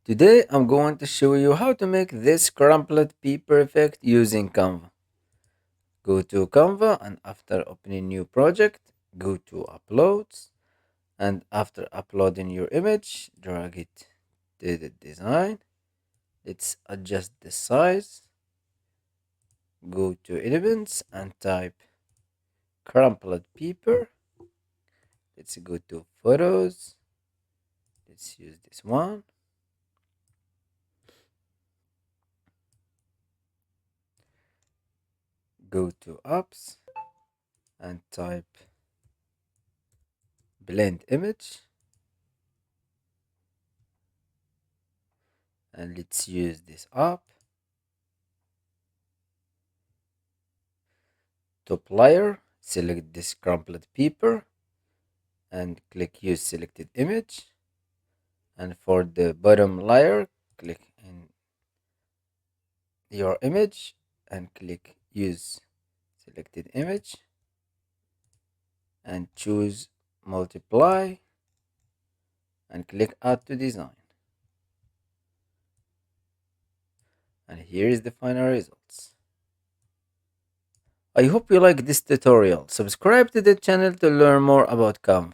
Today I'm going to show you how to make this crumpled paper effect using Canva. Go to Canva and after opening new project, go to uploads, and after uploading your image, drag it to the design. Let's adjust the size. Go to elements and type crumpled paper. Let's go to photos. Let's use this one. Go to apps and type blend image, and let's use this app. Top layer, select this crumpled paper and click use selected image, and for the bottom layer click in your image and click use selected image and choose multiply and click add to design, and here is the final results. I hope you like this tutorial. Subscribe to the channel to learn more about Canva.